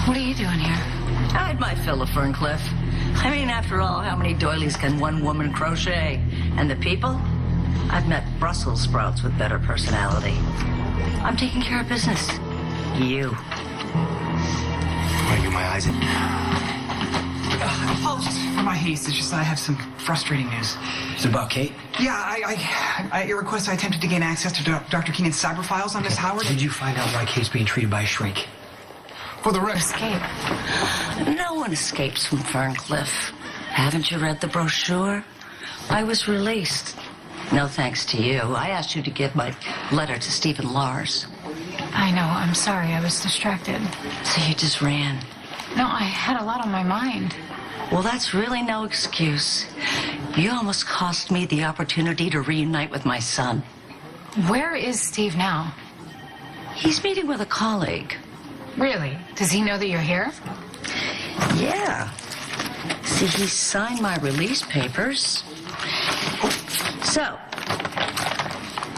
What are you doing here? I had my fill of Ferncliff. I mean, after all, how many doilies can one woman crochet? And the people? I've met Brussels sprouts with better personality. I'm taking care of business. You. Want to get my eyes in? Apologies for my haste. It's just that I have some frustrating news. Is it about Kate? Yeah, at your request, I attempted to gain access to Dr. Keenan's cyber files on Miss Howard. Did you find out why Kate's being treated by a shrink? For the rest. Escape. No one escapes from Ferncliff. Haven't you read the brochure? I was released. No thanks to you. I asked you to give my letter to Stephen Lars. I know. I'm sorry. I was distracted. So you just ran. No, I had a lot on my mind. Well, that's really no excuse. You almost cost me the opportunity to reunite with my son. Where is Steve now? He's meeting with a colleague. Really? Does he know that you're here? Yeah. See, he signed my release papers. So,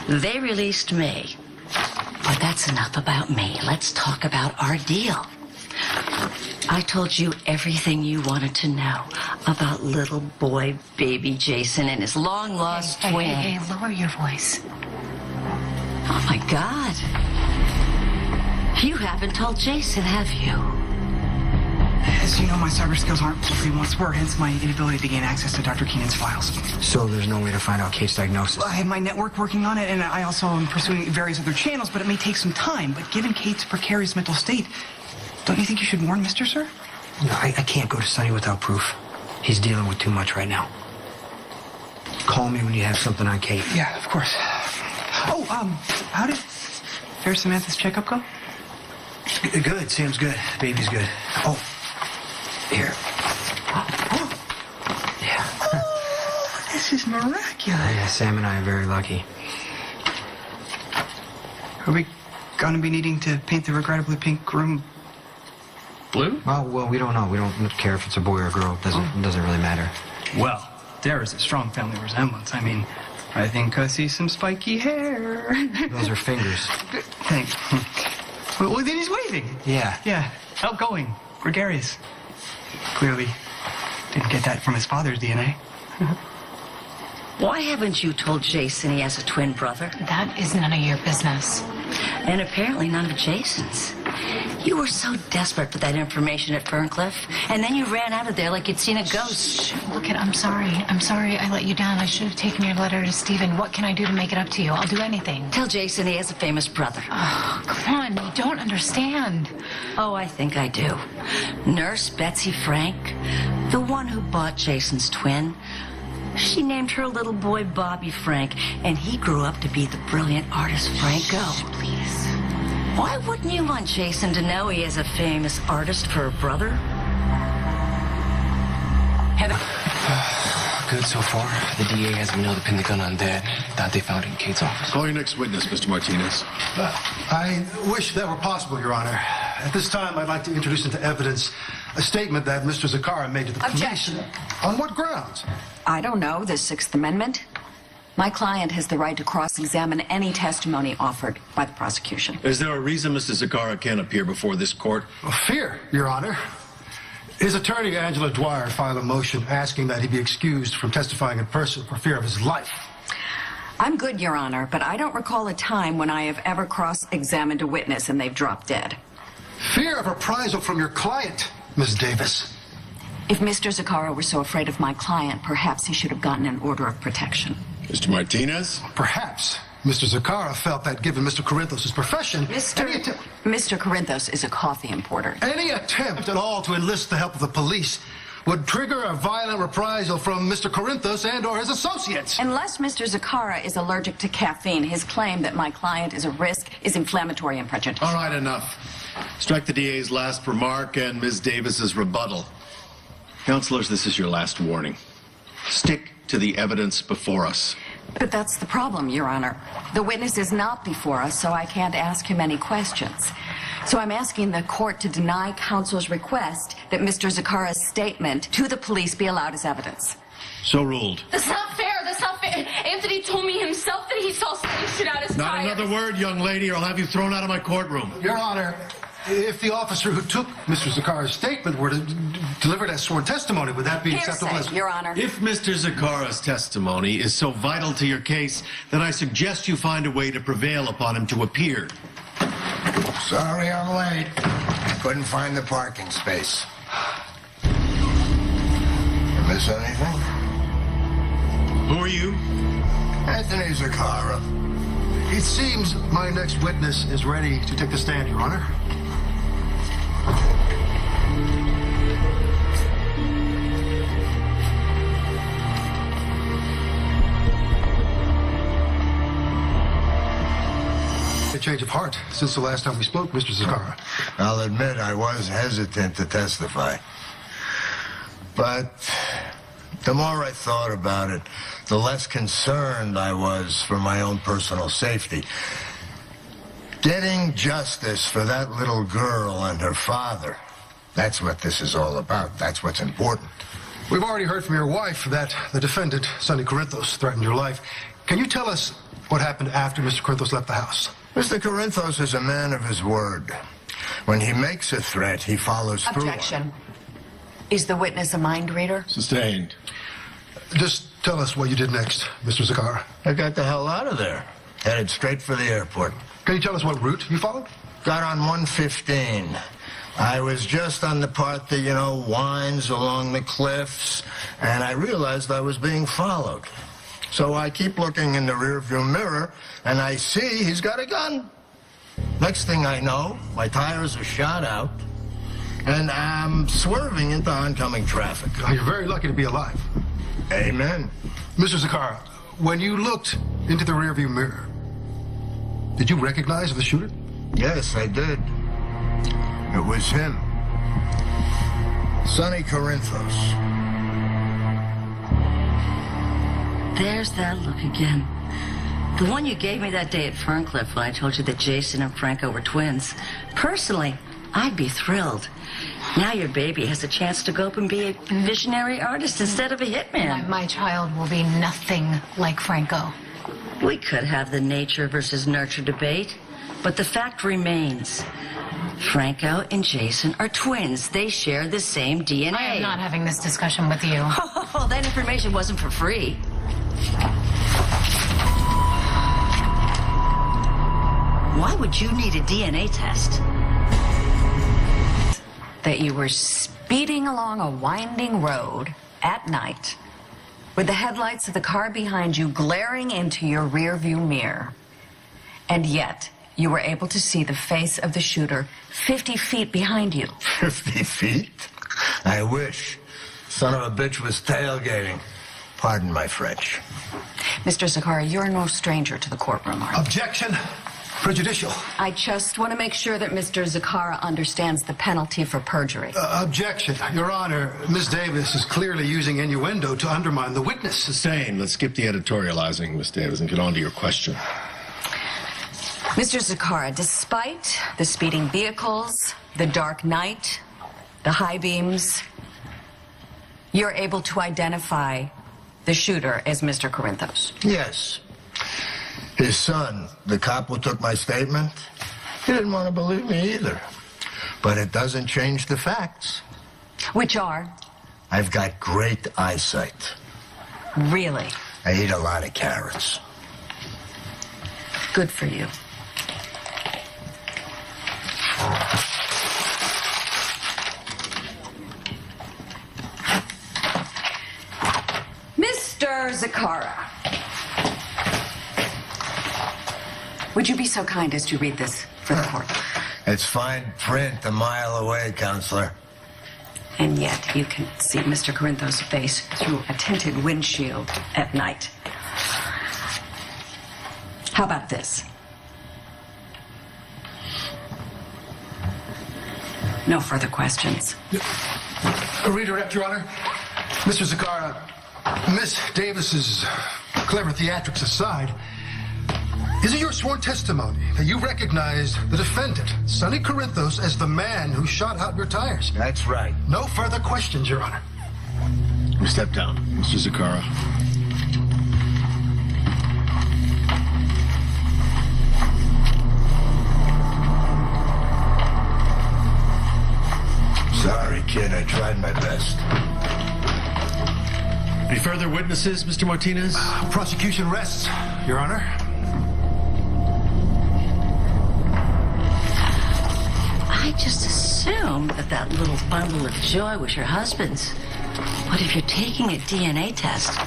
they released me. But that's enough about me. Let's talk about our deal. I told you everything you wanted to know about little boy baby Jason and his long-lost twin. Hey, lower your voice. Oh, my God. You haven't told Jason, have you? As you know, my cyber skills aren't what they once were, hence my inability to gain access to Dr. Keenan's files. So there's no way to find out Kate's diagnosis? I have my network working on it, and I also am pursuing various other channels, but it may take some time. But given Kate's precarious mental state, don't you think you should warn Mr. Sir? No, I can't go to Sonny without proof. He's dealing with too much right now. Call me when you have something on Kate. Yeah, of course. Oh, how did Fair Samantha's checkup go? Good. Sam's good. Baby's good. Oh, here. Yeah. Oh, this is miraculous. Yeah, Sam and I are very lucky. Are we going to be needing to paint the regrettably pink room blue? Well, we don't know. We don't care if it's a boy or a girl. It doesn't really matter. Well, there is a strong family resemblance. I mean, I think I see some spiky hair. Those are fingers. Thanks. Well, then he's waving. Yeah. Yeah. Outgoing. Gregarious. Clearly didn't get that from his father's DNA. Why haven't you told Jason he has a twin brother? That is none of your business. And apparently none of Jason's. You were so desperate for that information at Ferncliff, and then you ran out of there like you'd seen a ghost. Look, I'm sorry. I'm sorry I let you down. I should have taken your letter to Stephen. What can I do to make it up to you? I'll do anything. Tell Jason he has a famous brother. Oh, come on. You don't understand. Oh, I think I do. Nurse Betsy Frank, the one who bought Jason's twin, she named her little boy Bobby Frank, and he grew up to be the brilliant artist Franco. Please. Why wouldn't you want Jason to know he has a famous artist for a brother? Good so far. The DA has been able to pin the gun on Dad. That they found it in Kate's office. Call your next witness, Mr. Martinez. I wish that were possible, Your Honor. At this time, I'd like to introduce into evidence a statement that Mr. Zakara made to the Objection. police. On what grounds? I don't know, the Sixth Amendment. My client has the right to cross-examine any testimony offered by the prosecution. Is there a reason Mr. Zakara can't appear before this court? Fear, Your Honor. His attorney, Angela Dwyer, filed a motion asking that he be excused from testifying in person for fear of his life. I'm good, Your Honor, but I don't recall a time when I have ever cross-examined a witness and they've dropped dead. Fear of reprisal from your client, Ms. Davis. If Mr. Zakara were so afraid of my client, perhaps he should have gotten an order of protection. Mr. Martinez? Perhaps Mr. Zakara felt that given Mr. Corinthos' profession... Mr. Corinthos is a coffee importer. Any attempt at all to enlist the help of the police would trigger a violent reprisal from Mr. Corinthos and or his associates. Unless Mr. Zakara is allergic to caffeine, his claim that my client is a risk is inflammatory and prejudicial. All right, enough. Strike the DA's last remark and Ms. Davis's rebuttal. Counselors, this is your last warning. Stick to the evidence before us. But that's the problem, Your Honor. The witness is not before us, so I can't ask him any questions. So I'm asking the court to deny counsel's request that Mr. Zakara's statement to the police be allowed as evidence. So ruled. That's not fair. That's not fair. Anthony told me himself that he saw something shoot out his Not tires. another word, young lady, or I'll have you thrown out of my courtroom. Your Honor, if the officer who took Mr. Zakara's statement were to deliver it as sworn testimony, would that be acceptable? Hearsay, Your Honor. If Mr. Zakara's testimony is so vital to your case, then I suggest you find a way to prevail upon him to appear. Sorry I'm late. Couldn't find the parking space. Miss anything? Who are you? Anthony Zakara. It seems my next witness is ready to take the stand, Your Honor. A change of heart since the last time we spoke, Mr. Zakara. I'll admit I was hesitant to testify. But the more I thought about it, the less concerned I was for my own personal safety. Getting justice for that little girl and her father, that's what this is all about. That's what's important. We've already heard from your wife that the defendant, Sonny Corinthos, threatened your life. Can you tell us what happened after Mr. Corinthos left the house? Mr. Corinthos is a man of his word. When he makes a threat, he follows through. Objection. Is the witness a mind reader? Sustained. Just tell us what you did next, Mr. Zakara. I got the hell out of there. Headed straight for the airport. Can you tell us what route you followed? Got on 115. I was just on the part that, winds along the cliffs, and I realized I was being followed. So I keep looking in the rearview mirror, and I see he's got a gun. Next thing I know, my tires are shot out, and I'm swerving into oncoming traffic. Oh, you're very lucky to be alive. Amen. Mr. Zakara, when you looked into the rearview mirror, did you recognize the shooter? Yes, I did. It was him. Sonny Corinthos. There's that look again. The one you gave me that day at Ferncliff when I told you that Jason and Franco were twins. Personally, I'd be thrilled. Now your baby has a chance to go up and be a visionary artist instead of a hitman. My child will be nothing like Franco. We could have the nature versus nurture debate, but the fact remains. Franco and Jason are twins. They share the same DNA. I am not having this discussion with you. Oh, that information wasn't for free. Why would you need a DNA test? That you were speeding along a winding road at night with the headlights of the car behind you glaring into your rearview mirror. And yet, you were able to see the face of the shooter 50 feet behind you. 50 feet? I wish. Son of a bitch was tailgating. Pardon my French. Mr. Zakara, you're no stranger to the courtroom, are you? Objection. Prejudicial. I just want to make sure that Mr. Zakara understands the penalty for perjury. Objection. Your Honor, Miss Davis is clearly using innuendo to undermine the witness. Sustained. Let's skip the editorializing, Miss Davis, and get on to your question. Mr. Zakara, despite the speeding vehicles, the dark night, the high beams, you're able to identify the shooter as Mr. Corinthos. Yes. His son, the cop who took my statement, he didn't want to believe me either. But it doesn't change the facts. Which are? I've got great eyesight. Really? I eat a lot of carrots. Good for you. Mr. Zakara, would you be so kind as to read this for the court? It's fine print a mile away, Counselor. And yet you can see Mr. Corinthos' face through a tinted windshield at night. How about this? No further questions. Redirect, Your Honor. Mr. Zakara, Miss Davis's clever theatrics aside, is it your sworn testimony that you recognized the defendant, Sonny Corinthos, as the man who shot out your tires? That's right. No further questions, Your Honor. You step down, Mr. Zakara. Sorry, kid. I tried my best. Any further witnesses, Mr. Martinez? Prosecution rests, Your Honor. I just assumed that that little bundle of joy was your husband's. What if you're taking a DNA test?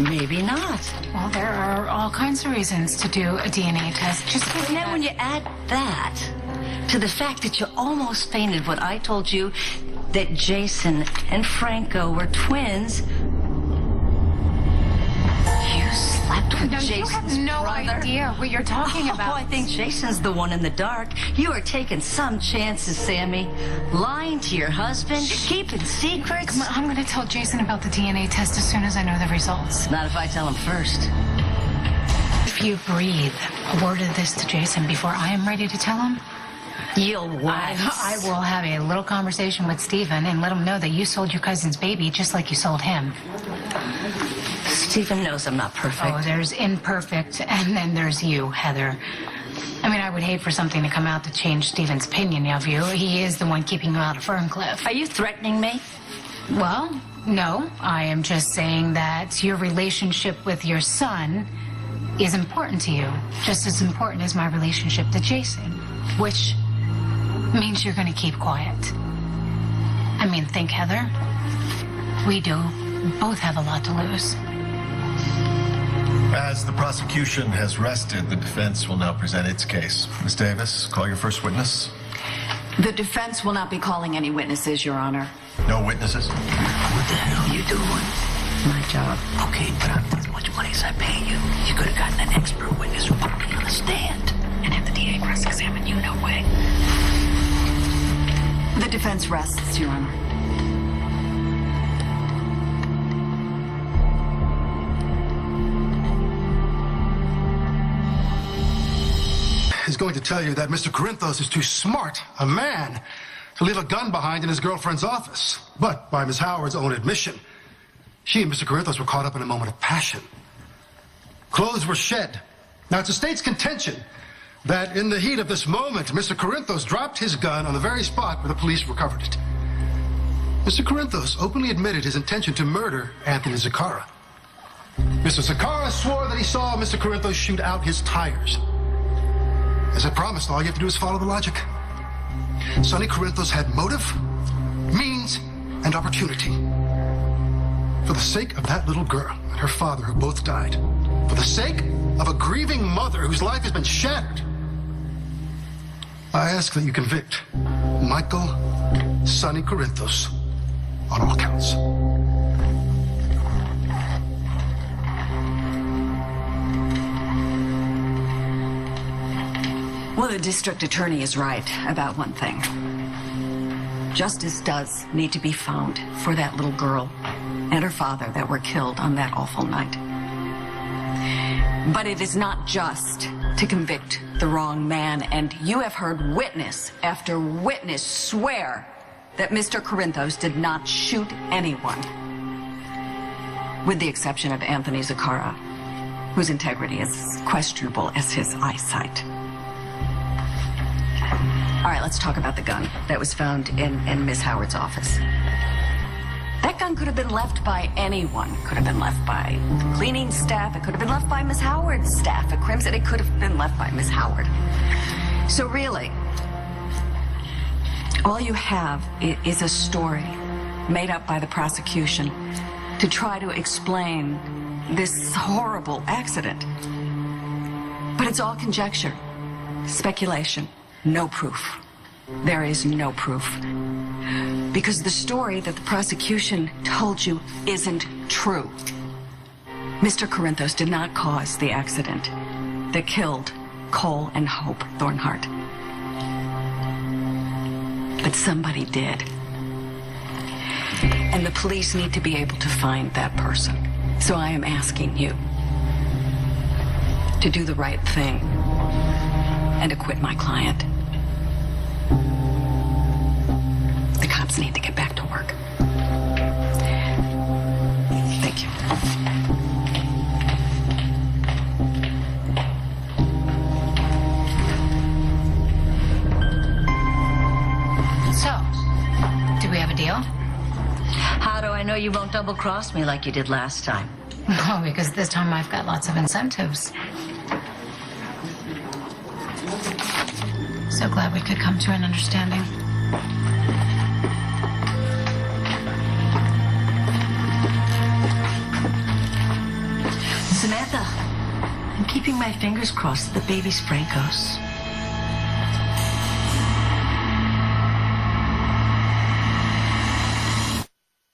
Maybe not. Well, there are all kinds of reasons to do a DNA test. Just And then when you add that to the fact that you almost fainted when I told you that Jason and Franco were twins, you slept with No, you Jason's have no brother. idea what you're talking about. Oh, I think Jason's the one in the dark. You are taking some chances, Sammy. Lying to your husband, keeping secrets. Come on, I'm going to tell Jason about the DNA test as soon as I know the results. Not if I tell him first. If you breathe a word of this to Jason before I am ready to tell him, You'll once. I will have a little conversation with Stephen and let him know that you sold your cousin's baby just like you sold him. Stephen knows I'm not perfect. Oh, there's imperfect, and then there's you, Heather. I mean, I would hate for something to come out to change Stephen's opinion of you. He is the one keeping you out of Ferncliff. Are you threatening me? Well, no. I am just saying that your relationship with your son is important to you, just as important as my relationship to Jason, which means you're going to keep quiet. I mean, think, Heather. We do both have a lot to lose. As the prosecution has rested, the defense will now present its case. Ms. Davis, call your first witness. The defense will not be calling any witnesses, Your Honor. No witnesses? What the hell are you doing? My job. Okay, but I'm as much money as I pay you. You could have gotten an expert witness who put me on the stand. And have the DA cross-examine you, no way. The defense rests, Your Honor. Is going to tell you that Mr. Corinthos is too smart a man to leave a gun behind in his girlfriend's office. But by Miss Howard's own admission, she and Mr. Corinthos were caught up in a moment of passion. Clothes were shed. Now, it's the state's contention that in the heat of this moment, Mr. Corinthos dropped his gun on the very spot where the police recovered it. Mr. Corinthos openly admitted his intention to murder Anthony Zaccara. Mr. Zaccara swore that he saw Mr. Corinthos shoot out his tires. As I promised, all you have to do is follow the logic. Sonny Corinthos had motive, means, and opportunity. For the sake of that little girl and her father who both died, for the sake of a grieving mother whose life has been shattered, I ask that you convict Michael Sonny Corinthos on all counts. Well, the district attorney is right about one thing. Justice does need to be found for that little girl and her father that were killed on that awful night. But it is not just to convict the wrong man, and you have heard witness after witness swear that Mr. Corinthos did not shoot anyone, with the exception of Anthony Zaccara, whose integrity is questionable as his eyesight. All right, let's talk about the gun that was found in Miss Howard's office. That gun could have been left by anyone. Could have been left by the cleaning staff. It could have been left by Miss Howard's staff at Crimson. It could have been left by Miss Howard. So really, all you have is a story made up by the prosecution to try to explain this horrible accident. But it's all conjecture, speculation. No proof. There is no proof. Because the story that the prosecution told you isn't true. Mr. Corinthos did not cause the accident that killed Cole and Hope Thornhart. But somebody did. And the police need to be able to find that person. So I am asking you to do the right thing and acquit my client. The cops need to get back to work. Thank you. So, do we have a deal? How do I know you won't double-cross me like you did last time? Oh, because this time I've got lots of incentives. So glad we could come to an understanding. Samantha, I'm keeping my fingers crossed that the baby's Franco's.